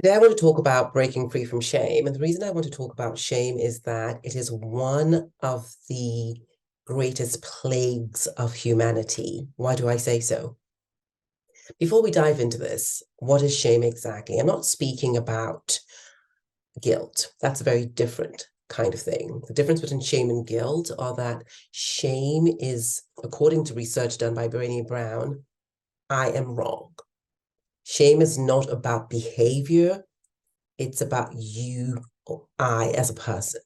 Today, I want to talk about breaking free from shame. And the reason I want to talk about shame is that it is one of the greatest plagues of humanity. Why do I say so? Before we dive into this, what is shame exactly? I'm not speaking about guilt. That's a very different kind of thing. The difference between shame and guilt are that shame is, according to research done by Brené Brown, I am wrong. Shame is not about behavior. It's about you or I as a person.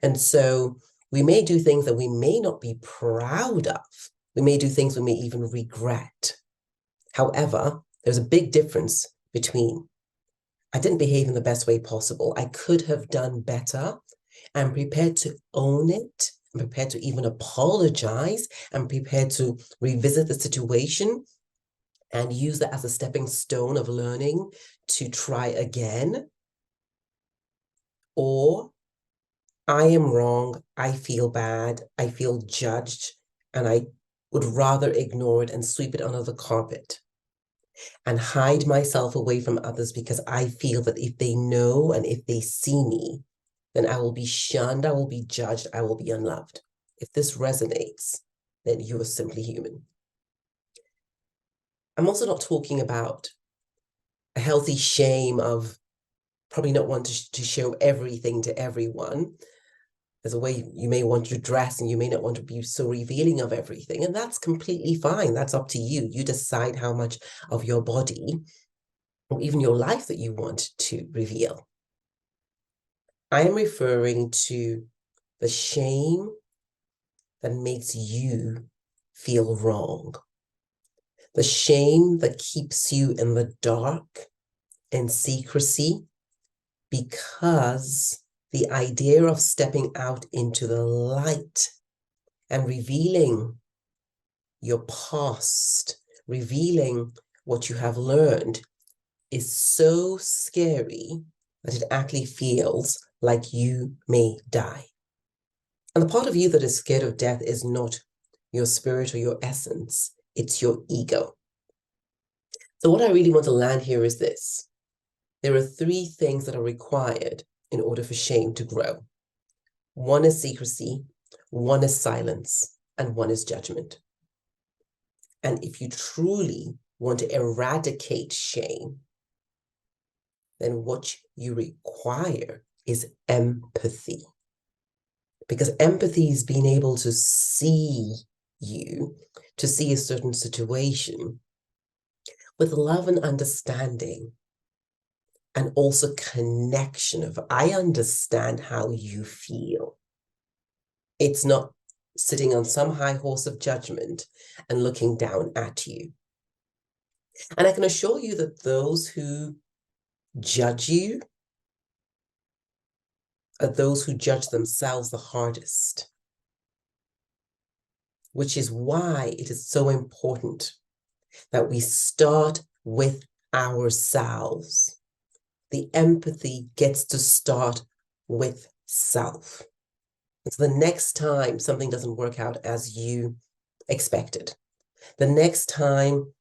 And so we may do things that we may not be proud of. We may do things we may even regret. However, there's a big difference between I didn't behave in the best way possible. I could have done better. I'm prepared to own it. I'm prepared to even apologize. I'm prepared to revisit the situation and use that as a stepping stone of learning to try again. Or I am wrong, I feel bad, I feel judged, and I would rather ignore it and sweep it under the carpet and hide myself away from others because I feel that if they know and if they see me, then I will be shunned, I will be judged, I will be unloved. If this resonates, then you are simply human. I'm also not talking about a healthy shame of probably not wanting to show everything to everyone. There's a way you may want to dress and you may not want to be so revealing of everything. And that's completely fine. That's up to you. You decide how much of your body or even your life that you want to reveal. I am referring to the shame that makes you feel wrong. The shame that keeps you in the dark and secrecy because the idea of stepping out into the light and revealing your past, revealing what you have learned is so scary that it actually feels like you may die. And the part of you that is scared of death is not your spirit or your essence, it's your ego. So what I really want to land here is this. There are three things that are required in order for shame to grow. One is secrecy, one is silence, and one is judgment. And if you truly want to eradicate shame, then what you require is empathy. Because empathy is being able to see you, to see a certain situation with love and understanding, and also connection of, I understand how you feel. It's not sitting on some high horse of judgment and looking down at you. And I can assure you that those who judge you are those who judge themselves the hardest, which is why it is so important that we start with ourselves. The empathy gets to start with self. And so the next time something doesn't work out as you expected, the next time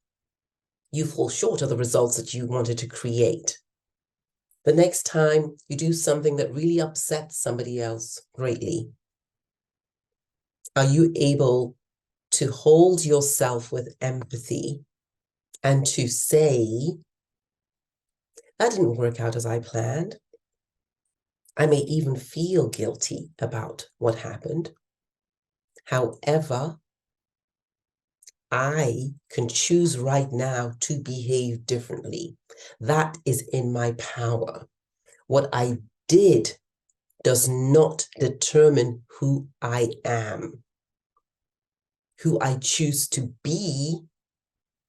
you fall short of the results that you wanted to create, the next time you do something that really upsets somebody else greatly, are you able to hold yourself with empathy and to say, that didn't work out as I planned. I may even feel guilty about what happened. However, I can choose right now to behave differently. That is in my power. What I did does not determine who I am. Who I choose to be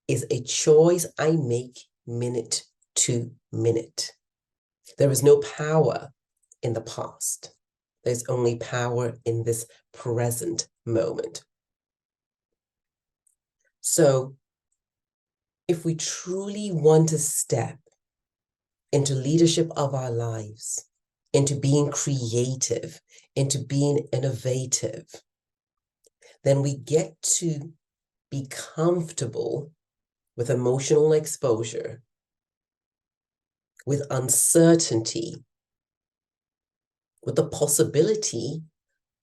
is a choice I make minute to minute. There is no power in the past. There's only power in this present moment. So if we truly want to step into leadership of our lives, into being creative, into being innovative, then we get to be comfortable with emotional exposure with uncertainty, with the possibility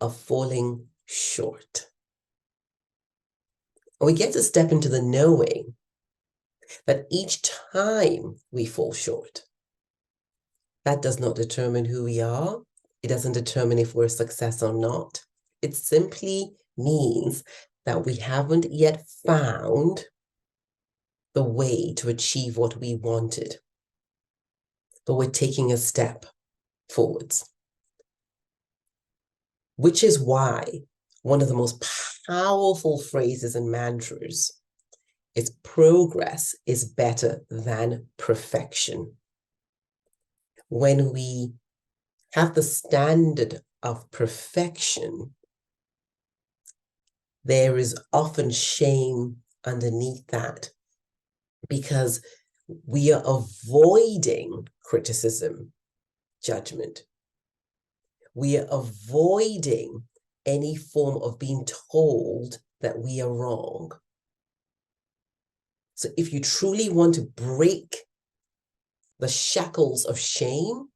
of falling short. And we get to step into the knowing that each time we fall short, that does not determine who we are. It doesn't determine if we're a success or not. It simply means that we haven't yet found the way to achieve what we wanted, but we're taking a step forwards. Which is why one of the most powerful phrases and mantras is progress is better than perfection. When we have the standard of perfection, there is often shame underneath that, because we are avoiding criticism, judgment. We are avoiding any form of being told that we are wrong. So if you truly want to break the shackles of shame,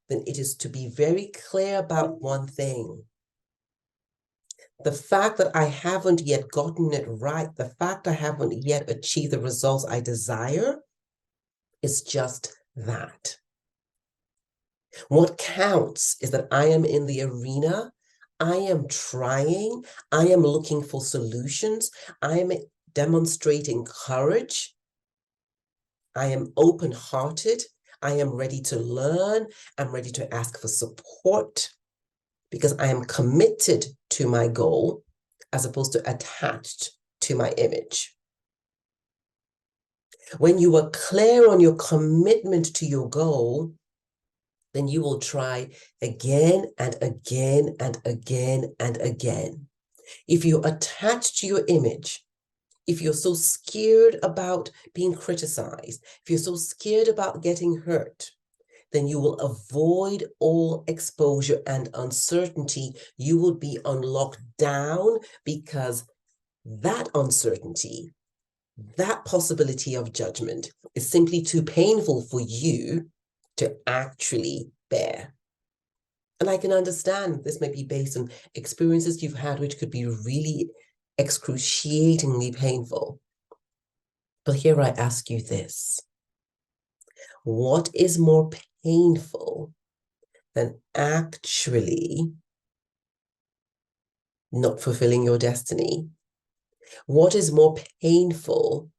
then it is to be very clear about one thing. The fact that I haven't yet gotten it right, the fact I haven't yet achieved the results I desire, is just that. What counts is that I am in the arena, I am trying, I am looking for solutions, I am demonstrating courage, I am open-hearted, I am ready to learn, I'm ready to ask for support, because I am committed to my goal as opposed to attached to my image. When you are clear on your commitment to your goal, then you will try again and again and again and again. If you're attached to your image, if you're so scared about being criticized, if you're so scared about getting hurt, then you will avoid all exposure and uncertainty. You will be on lockdown, because that uncertainty, that possibility of judgment is simply too painful for you to actually bear. And I can understand this may be based on experiences you've had, which could be really excruciatingly painful. But here I ask you this: what is more painful than actually not fulfilling your destiny? What is more painful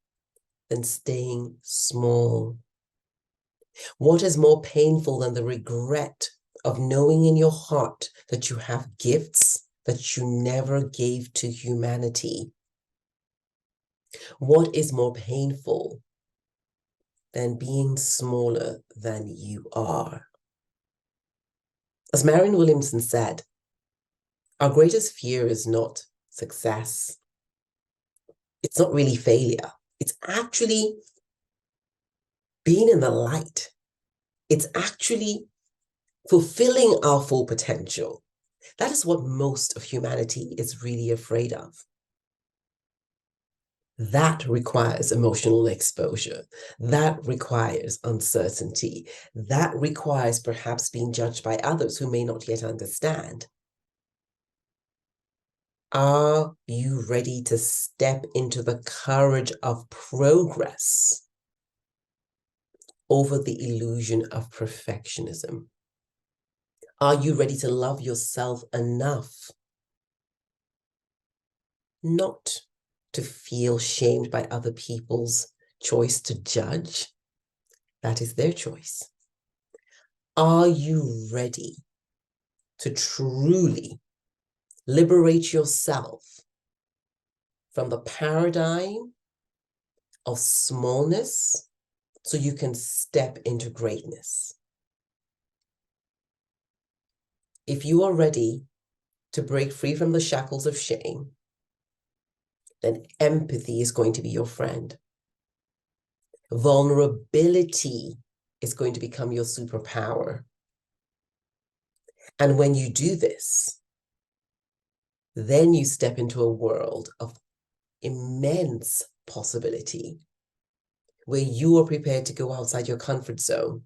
than staying small? What is more painful than the regret of knowing in your heart that you have gifts that you never gave to humanity? What is more painful than being smaller than you are? As Marianne Williamson said, our greatest fear is not success. It's not really failure. It's actually being in the light. It's actually fulfilling our full potential. That is what most of humanity is really afraid of. That requires emotional exposure. That requires uncertainty. That requires perhaps being judged by others who may not yet understand. Are you ready to step into the courage of progress over the illusion of perfectionism? Are you ready to love yourself enough not to feel shamed by other people's choice to judge? That is their choice. Are you ready to truly liberate yourself from the paradigm of smallness so you can step into greatness? If you are ready to break free from the shackles of shame, then empathy is going to be your friend. Vulnerability is going to become your superpower. And when you do this, then you step into a world of immense possibility, where you are prepared to go outside your comfort zone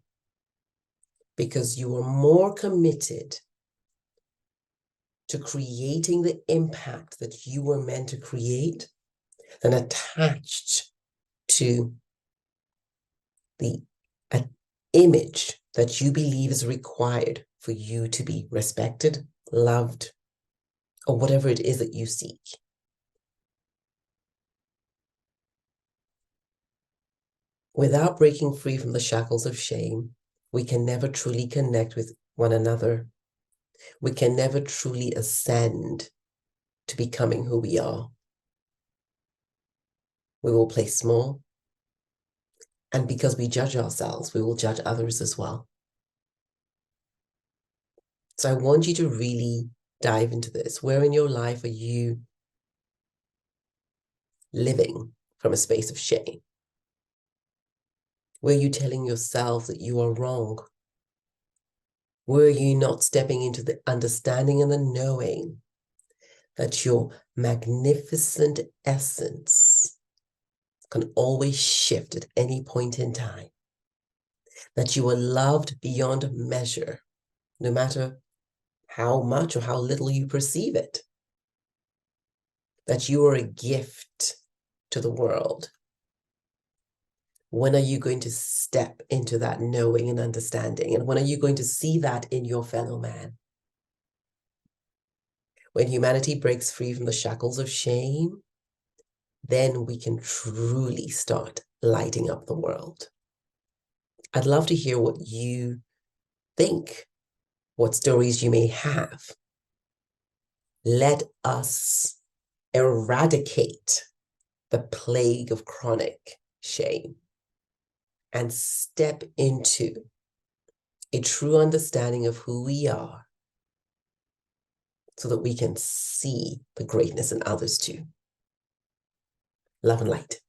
because you are more committed to creating the impact that you were meant to create than attached to the image that you believe is required for you to be respected, loved, or whatever it is that you seek. Without breaking free from the shackles of shame, we can never truly connect with one another. We can never truly ascend to becoming who we are. We will play small. And because we judge ourselves, we will judge others as well. So I want you to really dive into this. Where in your life are you living from a space of shame? Where are you telling yourself that you are wrong? Where are you not stepping into the understanding and the knowing that your magnificent essence can always shift at any point in time? That you are loved beyond measure, no matter how much or how little you perceive it. That you are a gift to the world. When are you going to step into that knowing and understanding? And when are you going to see that in your fellow man? When humanity breaks free from the shackles of shame, then we can truly start lighting up the world. I'd love to hear what you think, what stories you may have. Let us eradicate the plague of chronic shame and step into a true understanding of who we are so that we can see the greatness in others too. Love and light.